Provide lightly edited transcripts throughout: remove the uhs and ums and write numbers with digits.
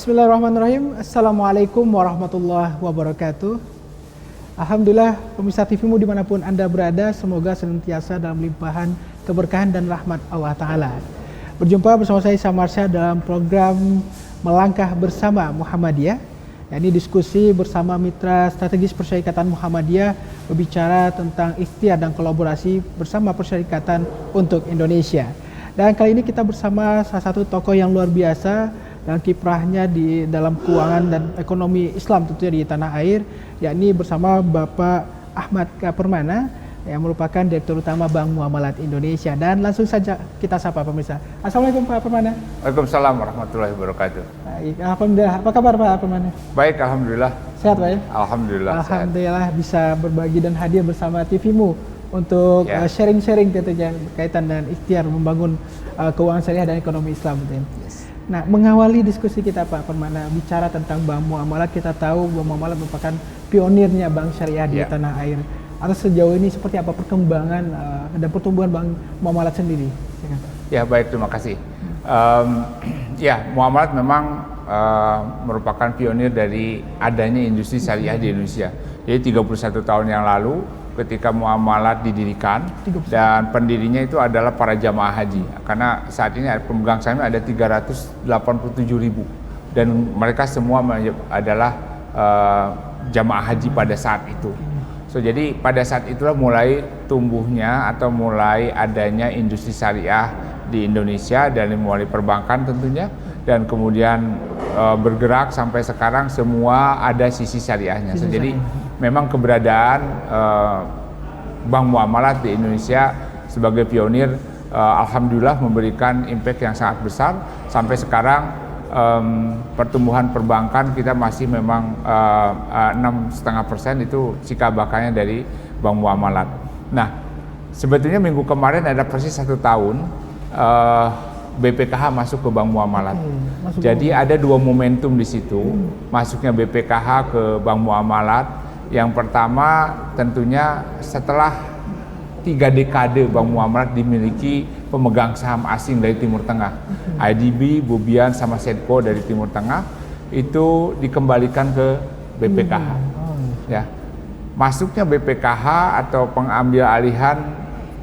Bismillahirrahmanirrahim. Assalamualaikum warahmatullahi wabarakatuh. Alhamdulillah, pemirsa TVmu dimanapun Anda berada, semoga senantiasa dalam limpahan keberkahan dan rahmat Allah Ta'ala. Berjumpa bersama saya Samarsya dalam program Melangkah Bersama Muhammadiyah. Ini diskusi bersama mitra strategis Persyarikatan Muhammadiyah berbicara tentang ikhtiar dan kolaborasi bersama Persyarikatan untuk Indonesia. Dan kali ini kita bersama salah satu tokoh yang luar biasa dan kiprahnya di dalam keuangan dan ekonomi Islam tentunya di tanah air, yakni bersama Bapak Ahmad K. Permana yang merupakan Direktur Utama Bank Muamalat Indonesia. Dan langsung saja kita sapa pemirsa. Assalamualaikum Pak Permana. Waalaikumsalam warahmatullahi wabarakatuh. Baik, alhamdulillah. Apa kabar Pak Permana? Baik, alhamdulillah. Sehat Pak ya? Alhamdulillah. Alhamdulillah sehat. Bisa berbagi dan hadir bersama TVmu untuk sharing-sharing tentunya berkaitan dengan ikhtiar membangun keuangan syariah dan ekonomi Islam. Yes. Nah, mengawali diskusi kita Pak Permana bicara tentang Bank Muamalat, kita tahu Bank Muamalat merupakan pionirnya bank syariah di tanah air. Atas sejauh ini seperti apa perkembangan dan pertumbuhan Bank Muamalat sendiri? Ya, baik, terima kasih. Muamalat memang merupakan pionir dari adanya industri syariah di Indonesia. Jadi 31 tahun yang lalu ketika Muamalat didirikan dan pendirinya itu adalah para jamaah haji, karena saat ini pemegang saham ada 387.000 dan mereka semua adalah jamaah haji pada saat itu. Jadi pada saat itulah mulai tumbuhnya atau mulai adanya industri syariah di Indonesia dan mulai perbankan tentunya, dan kemudian bergerak sampai sekarang semua ada sisi syariahnya. Jadi memang keberadaan Bank Muamalat di Indonesia sebagai pionir alhamdulillah memberikan impact yang sangat besar. Sampai sekarang pertumbuhan perbankan kita masih memang 6,5% itu cikal bakalnya dari Bank Muamalat. Nah, sebetulnya minggu kemarin ada persis 1 tahun BPKH masuk ke Bank Muamalat. Jadi ada 2 momentum di situ masuknya BPKH ke Bank Muamalat. Yang pertama tentunya setelah 3 dekade Bank Muamalat dimiliki pemegang saham asing dari Timur Tengah, IDB, Bubian, sama Sedco dari Timur Tengah, itu dikembalikan ke BPKH. Ya, masuknya BPKH atau pengambil alihan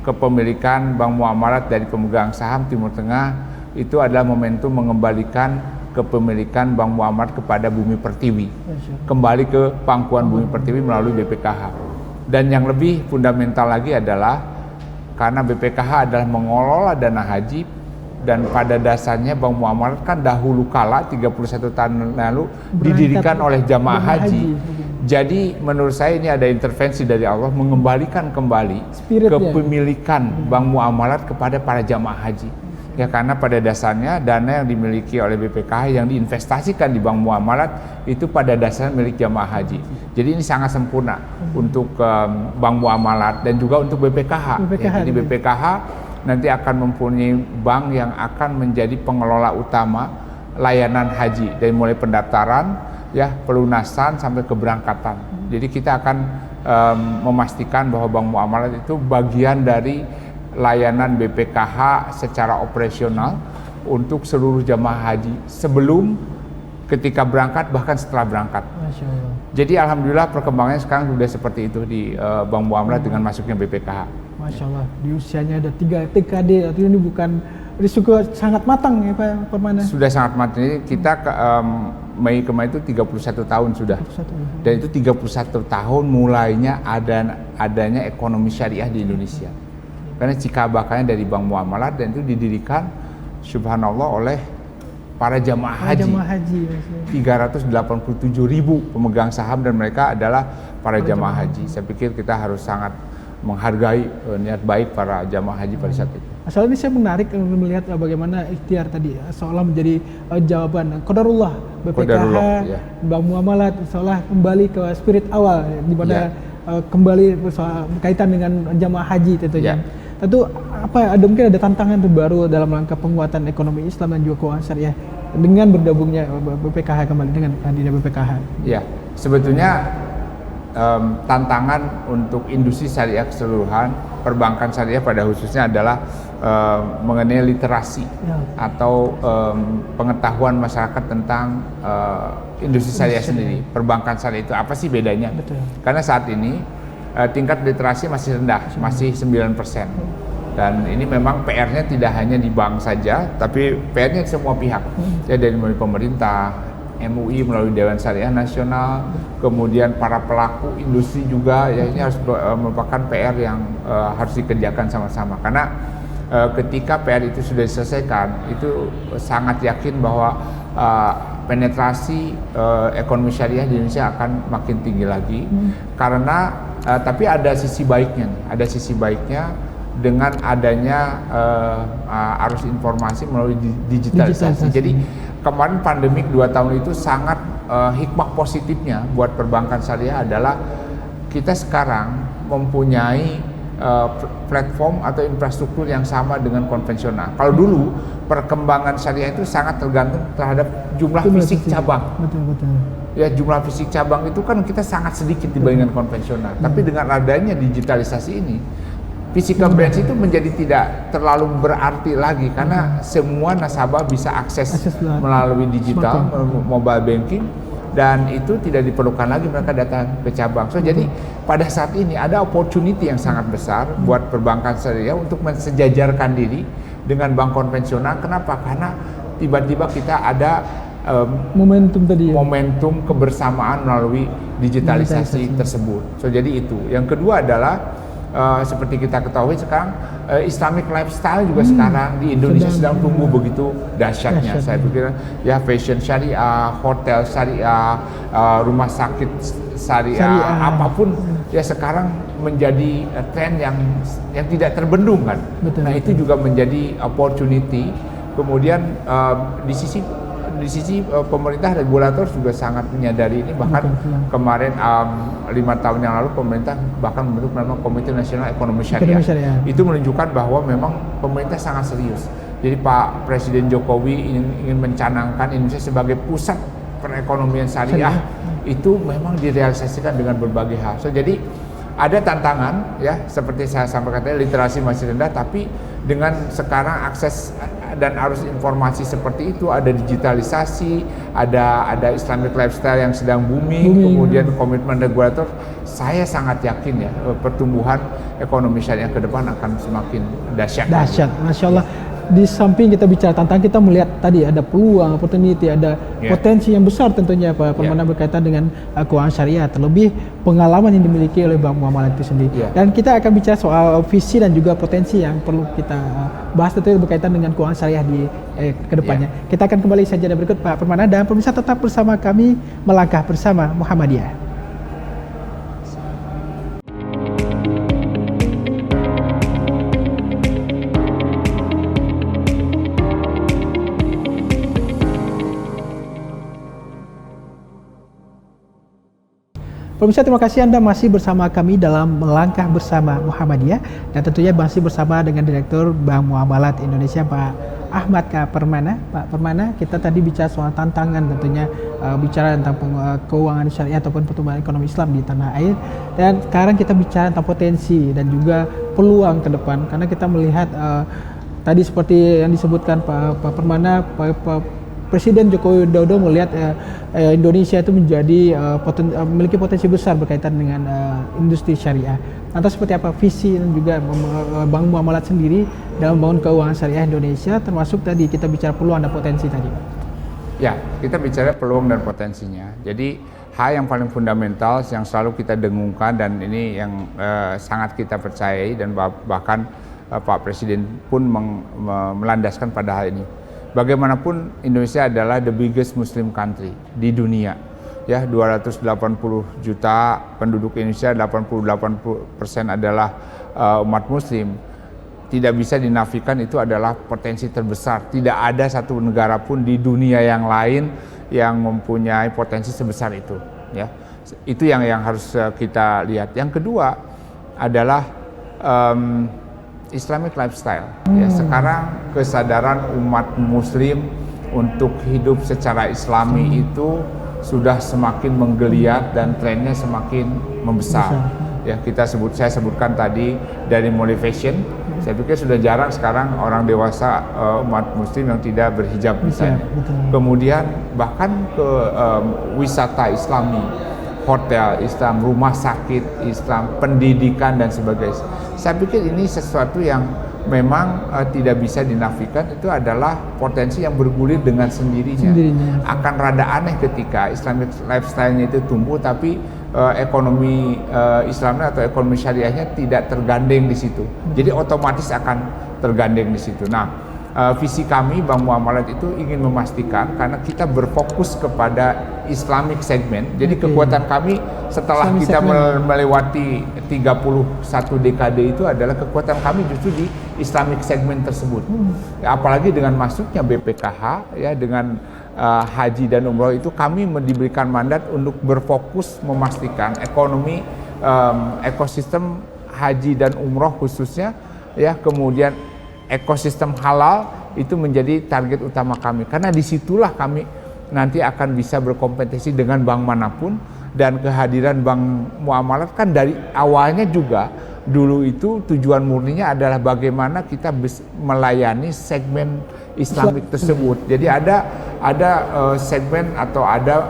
kepemilikan Bank Muamalat dari pemegang saham Timur Tengah itu adalah momentum mengembalikan kepemilikan Bank Muamalat kepada Bumi Pertiwi, kembali ke pangkuan Bumi Pertiwi melalui BPKH. Dan yang lebih fundamental lagi adalah karena BPKH adalah mengelola dana haji, dan pada dasarnya Bank Muamalat kan dahulu kala 31 tahun lalu didirikan oleh jamaah haji. Jadi menurut saya ini ada intervensi dari Allah mengembalikan kembali kepemilikan Bank Muamalat kepada para jamaah haji. Ya, karena pada dasarnya dana yang dimiliki oleh BPKH yang diinvestasikan di Bank Muamalat itu pada dasarnya milik jamaah haji. Jadi ini sangat sempurna untuk Bank Muamalat dan juga untuk BPKH. Jadi BPKH nanti akan mempunyai bank yang akan menjadi pengelola utama layanan haji dari mulai pendaftaran, pelunasan sampai keberangkatan. Jadi kita akan memastikan bahwa Bank Muamalat itu bagian dari layanan BPKH secara operasional untuk seluruh jamaah haji sebelum, ketika berangkat, bahkan setelah berangkat. Jadi alhamdulillah perkembangannya sekarang sudah seperti itu di Bank Muamalat dengan masuknya BPKH. Masya Allah, di usianya ada 3 dekade, artinya ini bukan risiko sangat matang ya Pak Permana? Sudah sangat matang. Jadi kita Mei kemarin itu 31 tahun sudah. Dan itu 31 tahun mulainya adanya ekonomi syariah di Indonesia. Karena cikal bakalnya dari Bank Muamalat dan itu didirikan subhanallah oleh para jamaah haji. 387.000 pemegang saham dan mereka adalah para jamaah haji. Saya pikir kita harus sangat menghargai niat baik para jamaah haji pada saat itu. Asal ini saya menarik melihat bagaimana ikhtiar tadi seolah menjadi jawaban qadarullah BPKH, Bank Muamalat seolah kembali ke spirit awal di mana kembali berkaitan dengan jamaah haji tentunya. Tentu mungkin ada tantangan terbaru dalam rangka penguatan ekonomi Islam dan juga keuangan syariah dengan bergabungnya BPKH kembali dengan hadirnya BPKH. Ya, sebetulnya tantangan untuk industri syariah keseluruhan perbankan syariah pada khususnya adalah mengenai literasi atau pengetahuan masyarakat tentang industri syariah sendiri. Perbankan syariah itu apa sih bedanya? Betul. Karena saat ini tingkat literasi masih rendah, masih 9%. Dan ini memang PR-nya tidak hanya di bank saja, tapi PR-nya semua pihak. Ya, dari mulai pemerintah, MUI melalui Dewan Syariah Nasional, kemudian para pelaku industri juga, ya ini harus merupakan PR yang harus dikerjakan sama-sama. Karena ketika PR itu sudah diselesaikan, itu sangat yakin bahwa penetrasi ekonomi syariah di Indonesia akan makin tinggi lagi. Karena tapi ada sisi baiknya, dengan adanya arus informasi melalui digitalisasi. Jadi kemarin pandemik 2 tahun itu sangat hikmah positifnya buat perbankan syariah adalah kita sekarang mempunyai platform atau infrastruktur yang sama dengan konvensional. Kalau dulu perkembangan syariah itu sangat tergantung terhadap jumlah fisik cabang. Betul. Ya, jumlah fisik cabang itu kan kita sangat sedikit dibandingkan konvensional. Tapi dengan adanya digitalisasi ini, physical branch itu menjadi tidak terlalu berarti lagi karena semua nasabah bisa akses melalui digital, mobile banking, dan itu tidak diperlukan lagi mereka datang ke cabang. So jadi pada saat ini ada opportunity yang sangat besar buat perbankan syariah untuk mensejajarkan diri dengan bank konvensional. Kenapa? Karena tiba-tiba kita ada momentum kebersamaan melalui digitalisasi tersebut. So jadi itu. Yang kedua adalah seperti kita ketahui sekarang Islamic lifestyle juga sekarang di Indonesia sedang tumbuh begitu dahsyatnya. Saya pikir ya fashion syariah, hotel syariah, rumah sakit syariah, apapun ya sekarang menjadi tren yang tidak terbendung kan. Nah itu juga menjadi opportunity. Kemudian di sisi pemerintah regulator juga sangat menyadari ini, bahkan kemarin 5 tahun yang lalu pemerintah bahkan membentuk nama Komite Nasional Ekonomi Syariah. Itu menunjukkan bahwa memang pemerintah sangat serius. Jadi Pak Presiden Jokowi ingin mencanangkan Indonesia sebagai pusat perekonomian syariah. Itu memang direalisasikan dengan berbagai hal. So jadi ada tantangan ya, seperti saya sampaikan tadi, literasi masih rendah, tapi dengan sekarang akses dan arus informasi seperti itu, ada digitalisasi, ada Islamic lifestyle yang sedang booming, kemudian komitmen regulator, saya sangat yakin ya pertumbuhan ekonomi syariah ke depan akan semakin dahsyat. Masya Allah. Di samping kita bicara tantangan, kita melihat tadi ada peluang, opportunity, ada potensi yang besar tentunya Pak Permana berkaitan dengan keuangan syariah, terlebih pengalaman yang dimiliki oleh Bank Muamalat itu sendiri. Dan kita akan bicara soal visi dan juga potensi yang perlu kita bahas tentunya berkaitan dengan keuangan syariah di kedepannya. Kita akan kembali saja berikut Pak Permana, dan pemirsa tetap bersama kami melangkah bersama Muhammadiyah. Pemirsa, terima kasih Anda masih bersama kami dalam Melangkah Bersama Muhammadiyah, dan tentunya masih bersama dengan Direktur Bank Muamalat Indonesia Pak Ahmad K. Permana. Pak Permana, kita tadi bicara soal tantangan tentunya, bicara tentang keuangan syariah ataupun pertumbuhan ekonomi Islam di tanah air, dan sekarang kita bicara tentang potensi dan juga peluang ke depan, karena kita melihat tadi seperti yang disebutkan Pak Permana, Presiden Joko Widodo melihat Indonesia itu menjadi memiliki potensi besar berkaitan dengan industri syariah. Lantas seperti apa visi dan juga Bank Muamalat sendiri dalam membangun keuangan syariah Indonesia, termasuk tadi kita bicara peluang dan potensi tadi, Pak? Ya, kita bicara peluang dan potensinya. Jadi hal yang paling fundamental yang selalu kita dengungkan, dan ini yang sangat kita percayai, dan bahkan Pak Presiden pun melandaskan pada hal ini. Bagaimanapun Indonesia adalah the biggest Muslim country di dunia. Ya, 280 juta penduduk Indonesia, 88% adalah umat Muslim. Tidak bisa dinafikan itu adalah potensi terbesar. Tidak ada satu negara pun di dunia yang lain yang mempunyai potensi sebesar itu. Ya, itu yang harus kita lihat. Yang kedua adalah Islamic lifestyle. Ya, sekarang kesadaran umat Muslim untuk hidup secara Islami itu sudah semakin menggeliat dan trennya semakin membesar. Ya, saya sebutkan tadi dari mulai fashion. Saya pikir sudah jarang sekarang orang dewasa umat muslim yang tidak berhijab misalnya. Kemudian bahkan ke wisata Islami, hotel Islam, rumah sakit Islam, pendidikan dan sebagainya. Saya pikir ini sesuatu yang memang tidak bisa dinafikan, itu adalah potensi yang bergulir dengan sendirinya. Akan rada aneh ketika Islamic lifestyle-nya itu tumbuh tapi ekonomi Islamnya atau ekonomi syariahnya tidak tergandeng di situ. Jadi otomatis akan tergandeng di situ. Nah, visi kami Bank Muamalat itu ingin memastikan karena kita berfokus kepada Islamic segment. Jadi kekuatan kami setelah Islamic kita melewati 31 dekade itu adalah kekuatan kami justru di Islamic segment tersebut. Apalagi dengan masuknya BPKH ya, dengan haji dan umroh itu kami diberikan mandat untuk berfokus memastikan ekonomi ekosistem haji dan umroh khususnya ya, kemudian ekosistem halal itu menjadi target utama kami, karena disitulah kami nanti akan bisa berkompetisi dengan bank manapun. Dan kehadiran Bank Muamalat kan dari awalnya juga dulu itu tujuan murninya adalah bagaimana kita melayani segmen Islamik tersebut. Jadi ada segmen atau ada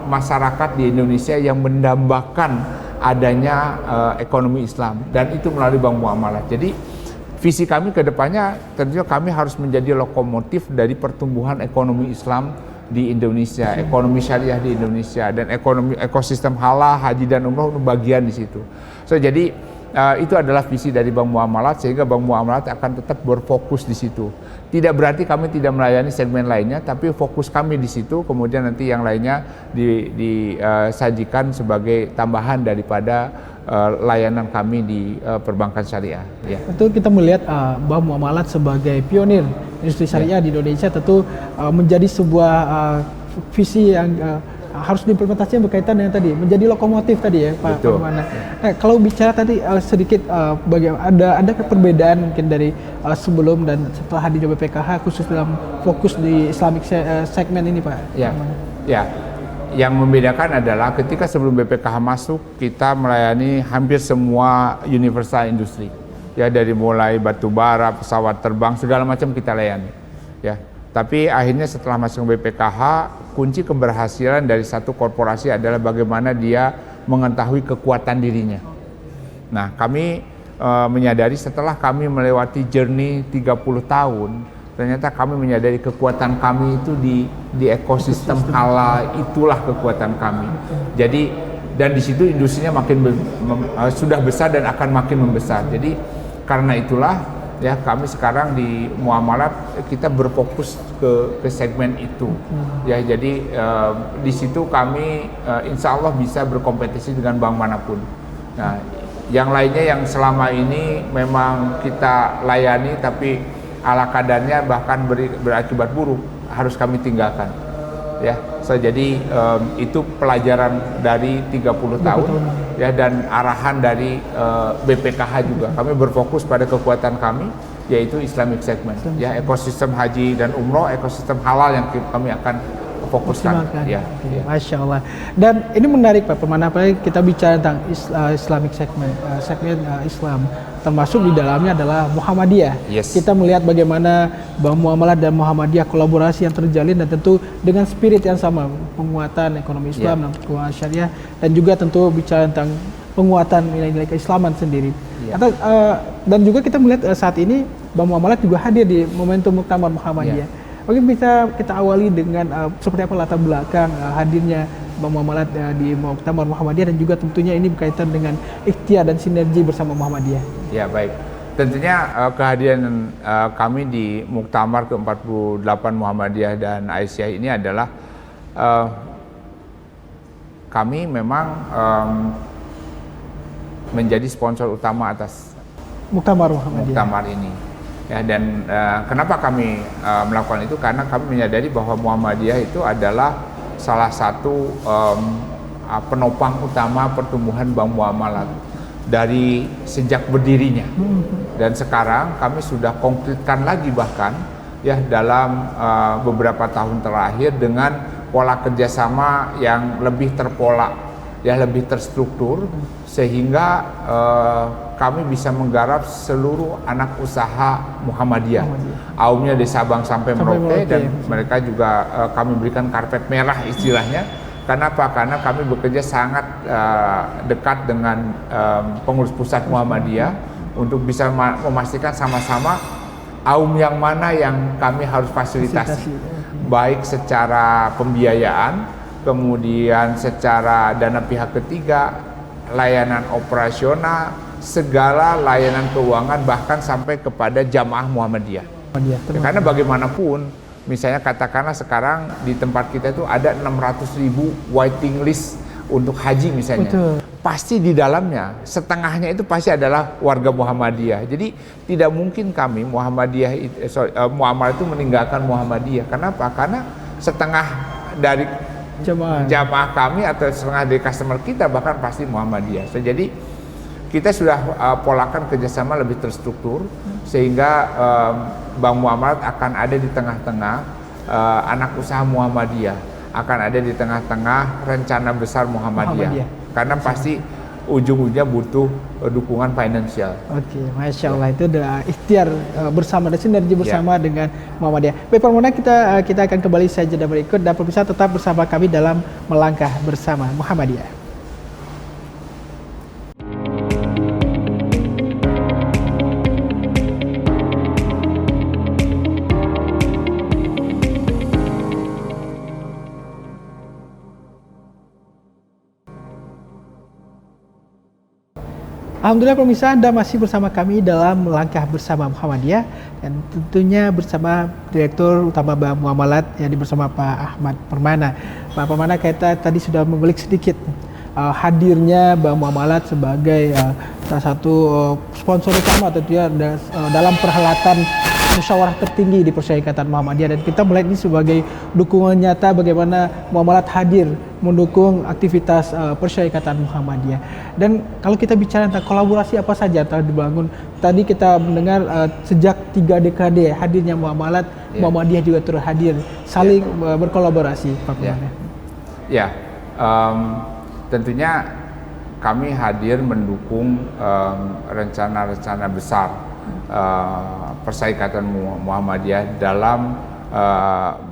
masyarakat di Indonesia yang mendambakan adanya ekonomi Islam, dan itu melalui Bank Muamalat. Jadi visi kami ke depannya tentunya kami harus menjadi lokomotif dari pertumbuhan ekonomi Islam di Indonesia, ekonomi syariah di Indonesia, dan ekosistem halal, haji dan umroh bagian di situ. So jadi itu adalah visi dari Bank Muamalat, sehingga Bank Muamalat akan tetap berfokus di situ. Tidak berarti kami tidak melayani segmen lainnya, tapi fokus kami di situ. Kemudian nanti yang lainnya disajikan sebagai tambahan daripada layanan kami di perbankan syariah. Ya. Tentu kita melihat Bank Muamalat sebagai pionir industri syariah di Indonesia tentu menjadi sebuah visi yang harus diimplementasikan berkaitan dengan tadi menjadi lokomotif tadi ya Pak Permana. Kalau bicara tadi sedikit bagaimana ada perbedaan mungkin dari sebelum dan setelah hadirnya BPKH khusus dalam fokus di Islamic segmen ini Pak. Ya. Ya. Yang membedakan adalah ketika sebelum BPKH masuk, kita melayani hampir semua universal industri. Ya, dari mulai batu bara, pesawat terbang, segala macam kita layani. Ya. Tapi akhirnya setelah masuk BPKH, kunci keberhasilan dari satu korporasi adalah bagaimana dia mengetahui kekuatan dirinya. Nah, kami menyadari setelah kami melewati journey 30 tahun, ternyata kami menyadari kekuatan kami itu di ekosistem halal, itulah kekuatan kami. Jadi dan di situ industrinya makin sudah besar dan akan makin membesar. Jadi karena itulah ya kami sekarang di Muamalat kita berfokus ke segmen itu. Ya jadi di situ kami insya Allah bisa berkompetisi dengan bank manapun. Nah, yang lainnya yang selama ini memang kita layani tapi ala kadarnya bahkan berakibat buruk harus kami tinggalkan ya. So, jadi itu pelajaran dari 30 tahun ya, dan arahan dari BPKH juga. Kami berfokus pada kekuatan kami yaitu Islamic segment ya, ekosistem haji dan umroh, ekosistem halal yang kami akan fokuskan ya. Masya Allah. Dan ini menarik Pak Permana, apalagi kita bicara tentang Islamic segment Islam, termasuk di dalamnya adalah Muhammadiyah. Yes. Kita melihat bagaimana Bank Muamalat dan Muhammadiyah kolaborasi yang terjalin, dan tentu dengan spirit yang sama, penguatan ekonomi Islam dan penguatan syariah, dan juga tentu bicara tentang penguatan nilai-nilai keislaman sendiri. Dan juga kita melihat saat ini Bank Muamalat juga hadir di momentum Muktamar Muhammadiyah. Mungkin bisa kita awali dengan seperti apa latar belakang hadirnya Bank Muamalat di Muktamar Muhammadiyah, dan juga tentunya ini berkaitan dengan ikhtiar dan sinergi bersama Muhammadiyah. Ya, baik. Tentunya kehadiran kami di Muktamar ke-48 Muhammadiyah dan Aisyah ini adalah kami memang menjadi sponsor utama atas Muktamar Muhammadiyah. Muktamar ini. Ya, dan kenapa kami melakukan itu? Karena kami menyadari bahwa Muhammadiyah itu adalah salah satu penopang utama pertumbuhan Bank Muamalat dari sejak berdirinya. Dan sekarang kami sudah konkretkan lagi bahkan ya dalam beberapa tahun terakhir dengan pola kerjasama yang lebih terpola, ya lebih terstruktur, sehingga kami bisa menggarap seluruh anak usaha Muhammadiyah. Aumnya dari Sabang sampai Merauke, dan mereka juga kami berikan karpet merah istilahnya. Kenapa? Karena kami bekerja sangat dekat dengan pengurus pusat Muhammadiyah untuk bisa memastikan sama-sama aum yang mana yang kami harus fasilitasi. Baik secara pembiayaan, kemudian secara dana pihak ketiga, layanan operasional, segala layanan keuangan, bahkan sampai kepada jamaah Muhammadiyah. Karena bagaimanapun, misalnya katakanlah sekarang di tempat kita itu ada 600.000 waiting list untuk haji misalnya. Betul. Pasti di dalamnya setengahnya itu pasti adalah warga Muhammadiyah. Jadi tidak mungkin kami Muamalah itu meninggalkan Muhammadiyah. Kenapa? Karena setengah dari jamaah kami atau setengah dari customer kita bahkan pasti Muhammadiyah. Jadi kita sudah polakan kerjasama lebih terstruktur sehingga Bank Muamalat akan ada di tengah-tengah anak usaha Muhammadiyah, akan ada di tengah-tengah rencana besar Muhammadiyah. Karena pasti ujung-ujungnya butuh dukungan finansial. Oke, Masya Allah, itu adalah ikhtiar bersama dan sinergi bersama dengan Muhammadiyah. Baik, Pak Maulana, kita akan kembali saja berikut, dan pemirsa tetap bersama kami dalam Melangkah Bersama Muhammadiyah. Alhamdulillah pemirsa, Anda masih bersama kami dalam Melangkah Bersama Muhammadiyah, dan tentunya bersama Direktur Utama Bank Muamalat yang bersama Pak Ahmad Permana. Pak Permana, kita tadi sudah membelik sedikit hadirnya Bank Muamalat sebagai salah satu sponsor utama tentunya dalam perhelatan musyawarah tertinggi di Persyarikatan Muhammadiyah, dan kita melihat ini sebagai dukungan nyata bagaimana Muamalat hadir mendukung aktivitas Persyarikatan Muhammadiyah. Dan kalau kita bicara tentang kolaborasi apa saja telah dibangun, tadi kita mendengar sejak 3 dekade hadirnya Muamalat, Muhammadiyah juga turut hadir, saling berkolaborasi, Pak Permana. Tentunya kami hadir mendukung rencana-rencana besar Persyarikatan Muhammadiyah dalam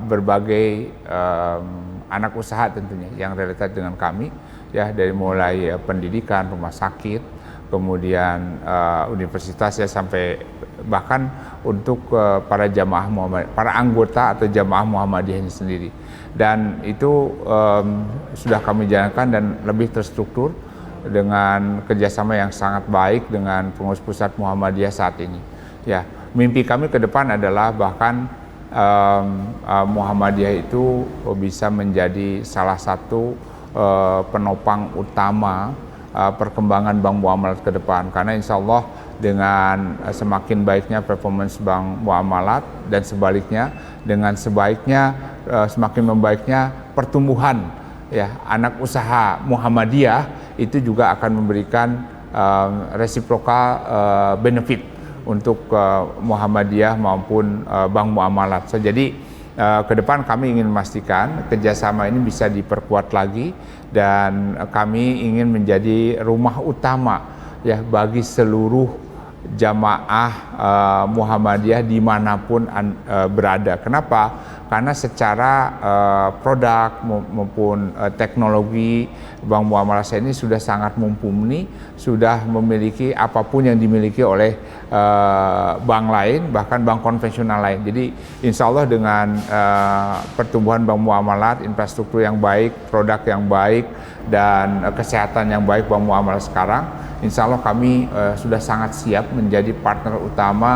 berbagai anak usaha tentunya yang related dengan kami, ya, dari mulai pendidikan, rumah sakit, kemudian universitas, ya, sampai bahkan untuk para jamaah Muhammadiyah, para anggota atau jamaah Muhammadiyah ini sendiri. Dan itu sudah kami jalankan dan lebih terstruktur dengan kerjasama yang sangat baik dengan pengurus pusat Muhammadiyah saat ini. Ya, mimpi kami ke depan adalah bahkan Muhammadiyah itu bisa menjadi salah satu penopang utama perkembangan Bank Muamalat ke depan, karena insya Allah dengan semakin baiknya performance Bank Muamalat dan sebaliknya dengan semakin membaiknya pertumbuhan, ya, anak usaha Muhammadiyah itu juga akan memberikan reciprocal benefit untuk Muhammadiyah maupun Bank Muamalat. Jadi ke depan kami ingin memastikan kerjasama ini bisa diperkuat lagi, dan kami ingin menjadi rumah utama, ya, bagi seluruh jamaah Muhammadiyah dimanapun berada. Kenapa? Karena secara produk maupun teknologi Bank Muamalat ini sudah sangat mumpuni, sudah memiliki apapun yang dimiliki oleh bank lain, bahkan bank konvensional lain. Jadi insya Allah dengan pertumbuhan Bank Muamalat, infrastruktur yang baik, produk yang baik, dan kesehatan yang baik Bank Muamalat sekarang, insya Allah kami sudah sangat siap menjadi partner utama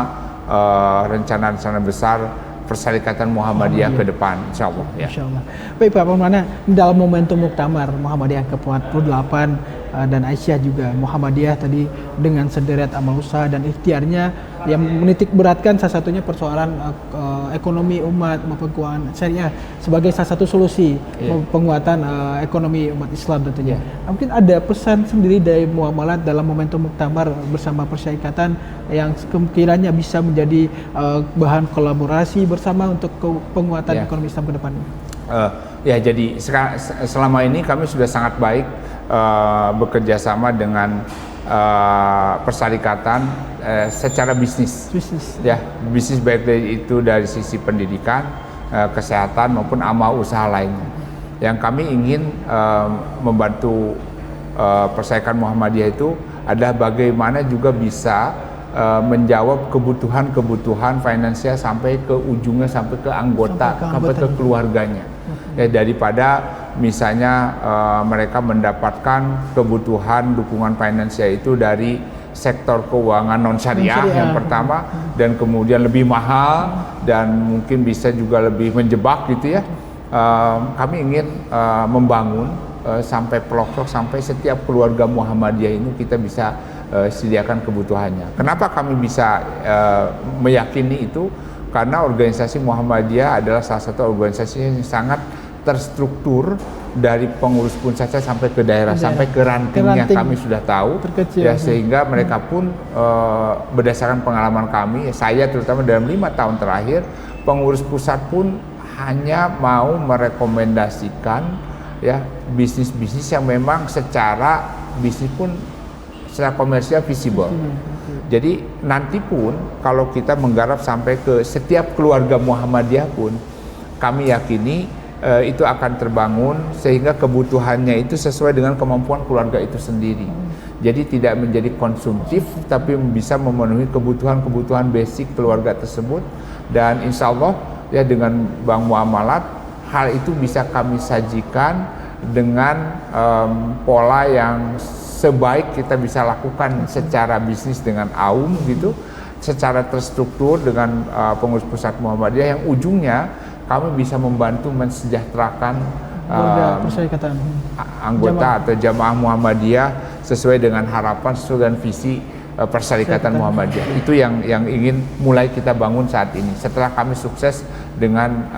rencana-rencana besar Persyarikatan Muhammadiyah ke depan, insya Allah. Ya. Insya Allah. Baik Pak Permana, dalam momentum Muktamar Muhammadiyah ke-48 dan Aisyah juga, Muhammadiyah tadi dengan sederet amal usaha dan ikhtiarnya yang menitik beratkan salah satunya persoalan ekonomi umat maupun keuangan syariah sebagai salah satu solusi penguatan ekonomi umat Islam tentunya. Mungkin ada pesan sendiri dari Muamalat dalam momentum Muktamar bersama Persyarikatan yang kemungkinannya bisa menjadi bahan kolaborasi bersama untuk penguatan ekonomi Islam ke depan. Ya, jadi selama ini kami sudah sangat baik bekerja sama dengan persyarikatan secara bisnis. Ya, bisnis baik itu dari sisi pendidikan, kesehatan maupun amal usaha lainnya. Yang kami ingin membantu persyarikatan Muhammadiyah itu adalah bagaimana juga bisa menjawab kebutuhan finansial sampai ke ujungnya, sampai ke anggota, sampai ke keluarganya. Ya, daripada misalnya mereka mendapatkan kebutuhan dukungan finansial itu dari sektor keuangan non syariah yang pertama, dan kemudian lebih mahal dan mungkin bisa juga lebih menjebak gitu ya. Kami ingin membangun sampai pelosok, sampai setiap keluarga Muhammadiyah ini kita bisa sediakan kebutuhannya. Kenapa kami bisa meyakini itu? Karena organisasi Muhammadiyah adalah salah satu organisasi yang sangat terstruktur, dari pengurus pun saja sampai ke daerah, sampai ke rantingnya kami sudah tahu. Terkecil, ya, sehingga mereka pun berdasarkan pengalaman kami, saya terutama dalam 5 tahun terakhir, pengurus pusat pun hanya mau merekomendasikan ya bisnis-bisnis yang memang secara bisnis pun secara komersial visible. Jadi nanti pun kalau kita menggarap sampai ke setiap keluarga Muhammadiyah pun, kami yakini itu akan terbangun sehingga kebutuhannya itu sesuai dengan kemampuan keluarga itu sendiri. Jadi tidak menjadi konsumtif, tapi bisa memenuhi kebutuhan-kebutuhan basic keluarga tersebut. Dan insya Allah ya dengan Bank Muamalat, hal itu bisa kami sajikan dengan pola yang sebaik kita bisa lakukan secara bisnis dengan AUM gitu, secara terstruktur dengan pengurus pusat Muhammadiyah, yang ujungnya kami bisa membantu mensejahterakan anggota atau jamaah Muhammadiyah sesuai dengan harapan, sesuai dengan visi persyarikatan Muhammadiyah. Itu yang ingin mulai kita bangun saat ini setelah kami sukses dengan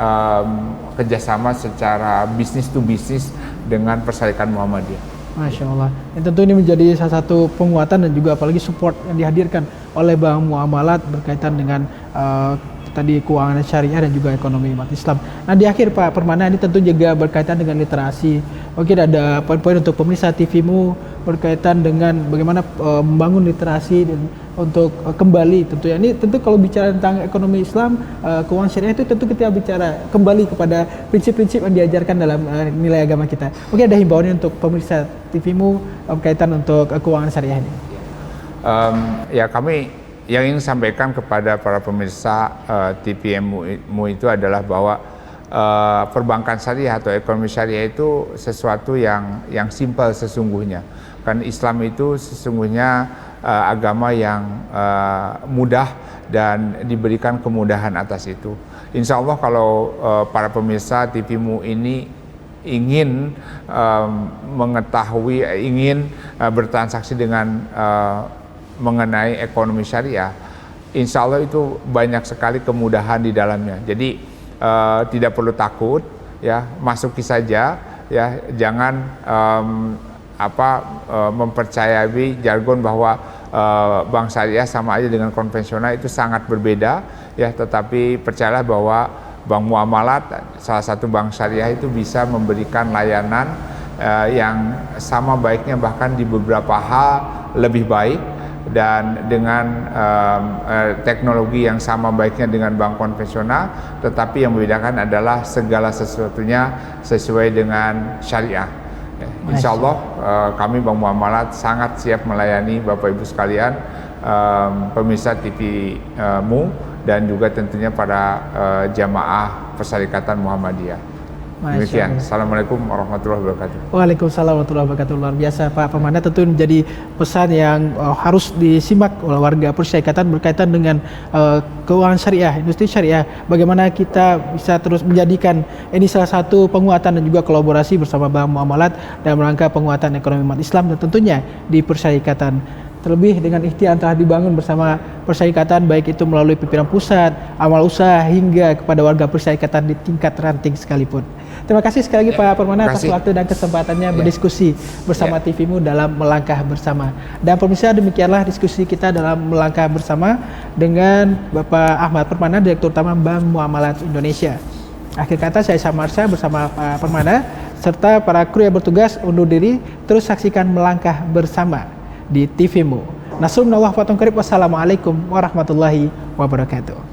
kerjasama secara bisnis to bisnis dengan persyarikatan Muhammadiyah. Masya Allah. Dan tentu ini menjadi salah satu penguatan dan juga apalagi support yang dihadirkan oleh Bank Muamalat berkaitan dengan tadi keuangan syariah dan juga ekonomi umat Islam. Nah, di akhir Pak Permana, ini tentu juga berkaitan dengan literasi. Mungkin ada poin-poin untuk pemirsa TVMU berkaitan dengan bagaimana membangun literasi dan untuk kembali tentunya. Ini tentu kalau bicara tentang ekonomi Islam, keuangan syariah itu tentu kita bicara kembali kepada prinsip-prinsip yang diajarkan dalam nilai agama kita. Mungkin ada himbauannya untuk pemirsa TVMU berkaitan untuk keuangan syariah ini. Ya, kami yang ingin sampaikan kepada para pemirsa TVMU itu adalah bahwa perbankan syariah atau ekonomi syariah itu sesuatu yang simpel sesungguhnya. Kan Islam itu sesungguhnya agama yang mudah dan diberikan kemudahan atas itu. Insya Allah kalau para pemirsa TVMU ini ingin mengetahui, ingin bertransaksi dengan mengenai ekonomi syariah, insya Allah itu banyak sekali kemudahan di dalamnya. Jadi tidak perlu takut, ya, masuki saja, ya, jangan mempercayai jargon bahwa bank syariah sama aja dengan konvensional, itu sangat berbeda, ya. Tetapi percayalah bahwa Bank Muamalat, salah satu bank syariah, itu bisa memberikan layanan yang sama baiknya, bahkan di beberapa hal lebih baik, dan dengan teknologi yang sama baiknya dengan bank konvensional, tetapi yang membedakan adalah segala sesuatunya sesuai dengan syariah. Insya Allah kami Bank Muamalat sangat siap melayani Bapak Ibu sekalian, pemirsa TVMU, dan juga tentunya para jamaah persyarikatan Muhammadiyah. Demikian. Assalamualaikum warahmatullahi wabarakatuh. Waalaikumsalam warahmatullahi wabarakatuh. Luar biasa Pak Permana, tentu menjadi pesan yang harus disimak oleh warga persyarikatan berkaitan dengan keuangan syariah, industri syariah. Bagaimana kita bisa terus menjadikan ini salah satu penguatan dan juga kolaborasi bersama Bank Muamalat dalam rangka penguatan ekonomi umat Islam dan tentunya di persyarikatan. Terlebih dengan ikhtiar telah dibangun bersama persyarikatan, baik itu melalui pimpinan pusat, amal usaha, hingga kepada warga persyarikatan di tingkat ranting sekalipun. Terima kasih sekali lagi Pak Permana atas waktu dan kesempatannya berdiskusi bersama TVMU dalam Melangkah Bersama. Dan pemirsa, demikianlah diskusi kita dalam Melangkah Bersama dengan Bapak Ahmad Permana, Direktur Utama Bank Muamalat Indonesia. Akhir kata saya Samarsa bersama Pak Permada serta para kru yang bertugas undur diri. Terus saksikan Melangkah Bersama di TVmu. Nasrullah Fatung Karib. Wassalamualaikum warahmatullahi wabarakatuh.